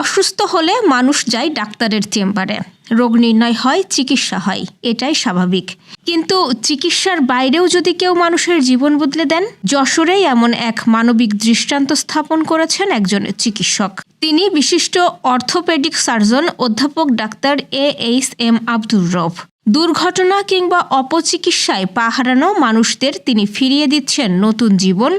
অসুস্থ হলে মানুষ যায় ডাক্তারের চেম্বারে, রোগ নির্ণয় হয়, চিকিৎসা হয়, এটাই স্বাভাবিক। কিন্তু চিকিৎসার বাইরেও যদি কেউ মানুষের জীবন বদলে দেন, যশোরেই এমন এক মানবিক দৃষ্টান্ত স্থাপন করেছেন একজন চিকিৎসক। তিনি বিশিষ্ট অর্থোপেডিক সার্জন অধ্যাপক ডাক্তার AHM আব্দুর রউফ। দুর্ঘটনা কিংবা অপচিকিৎসায় পা হারানো মানুষদের তিনি ফিরিয়ে দিচ্ছেন নতুন জীবন,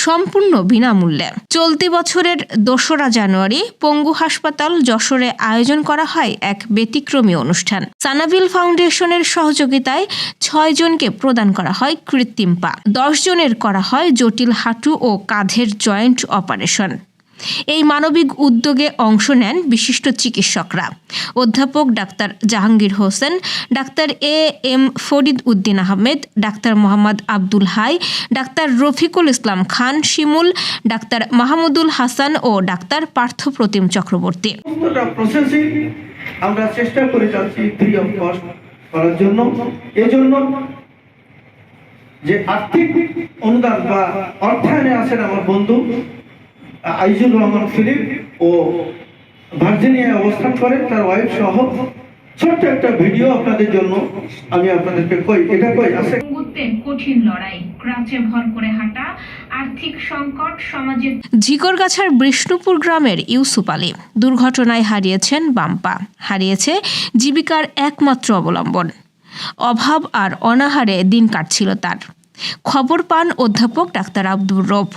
সম্পূর্ণ বিনামূল্যে। চলতি বছরের 2রা জানুয়ারি পঙ্গু হাসপাতাল যশোরে আয়োজন করা হয় এক ব্যতিক্রমী অনুষ্ঠান। সানাভিল ফাউন্ডেশনের সহযোগিতায় 6 জনকে প্রদান করা হয় কৃত্রিম পা, 10 জনের করা হয় জটিল হাঁটু ও কাঁধের জয়েন্ট অপারেশন। এই মানবিক উদ্যোগে অংশ নেন বিশিষ্ট চিকিৎসকরা, অধ্যাপক doctor Jahangir Hossain, doctor AM Farid Uddin Ahmed, doctor Mohammad Abdul Hai, doctor Rafiqul Islam Khan Shimul, doctor Mahmudul Hasan ও ডাক্তার পার্থ প্রতিম চক্রবর্তী। আমরা চেষ্টা করে যাচ্ছি ফ্রি অফ কস্ট করার জন্য। এজন্য যে আর্থিক অনুদান বা অর্থায়নে আছেন আমার বন্ধু আইজুল রহমান ফিলিপ ও ভার্জিনিয়ায় অবস্থান করে, তার ওয়াইফ সহ ছোট্ট একটা ভিডিও আপনাদের জন্য আমি আপনাদেরকে আছে। কঠিন লড়াই, ক্রাচে ভর করে হাঁটা, আর্থিক সংকট, সমাজের। ঝিকরগাছার বিষ্ণুপুর গ্রামের ইউসুফ আলী দুর্ঘটনায় হারিয়েছেন বাম পা, হারিয়েছে জীবিকার একমাত্র অবলম্বন। অভাব আর অনাহারে দিন কাটছিল তার। খবর পান অধ্যাপক ডাক্তার আব্দুর রউফ।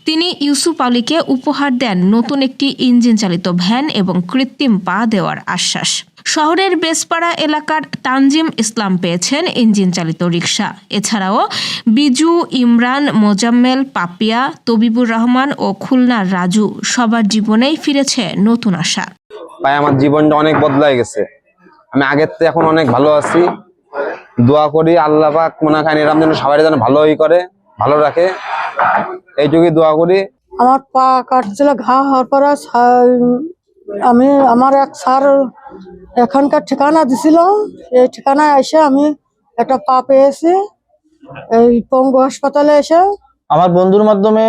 তিনি ইউসুফ আলীকে উপহার দেন নতুন একটি ইঞ্জিন চালিত ভ্যান এবং কৃত্রিম পা দেওয়ার আশ্বাস। শহরের বেসপাড়া এলাকার তানজিম ইসলাম পেয়েছেন ইঞ্জিন চালিত রিকশা। এছাড়াও বিজু, ইমরান, মোজাম্মেল, পাপিয়া, তবিবুর রহমান ও খুলনার রাজু, সবার জীবনেই ফিরেছে নতুন আশা। ভাই, আমার জীবনটা অনেক বদলাই গেছে। আমি আগের থেকে এখন অনেক ভালো আছি। দোয়া করি আল্লাহ পাক মনে করেন এরকম যেন সবাই যেন ভালোই করে, ভালো রাখে, এইটুকুই দোয়া করি। আমার পা কাটছিল, ঘা হওয়ার পর আমার এক স্যার এখানকার ঠিকানা দিছিল, এই ঠিকানায় এসে আমি একটা পা পেয়েছি এই পঙ্গু হাসপাতালে এসে। আমার বন্ধুর মাধ্যমে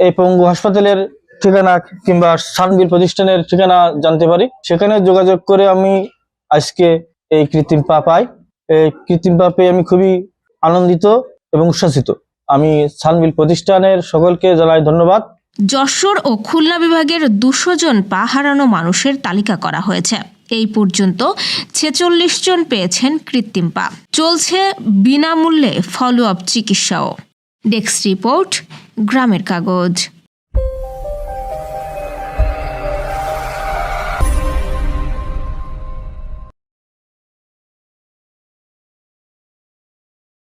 এই পঙ্গু হাসপাতালের ঠিকানা কিংবা সানভিল প্রতিষ্ঠানের ঠিকানা জানতে পারি। সেখানে যোগাযোগ করে আমি আজকে এই কৃত্রিম পা পাই। এই কৃত্রিম পা পেয়ে আমি খুবই আনন্দিত এবং উচ্ছ্বাসিত। আমি সানভিল প্রতিষ্ঠানের সকলকে জানাই ধন্যবাদ। যশোর ও খুলনা বিভাগের 200 জন পা হারানো মানুষের তালিকা করা হয়েছে। এই পর্যন্ত 46 জন পেয়েছেন কৃত্রিম পা। চলছে বিনামূল্যে ফলো আপ চিকিৎসাও। ডেস্ক রিপোর্ট, গ্রামের কাগজ।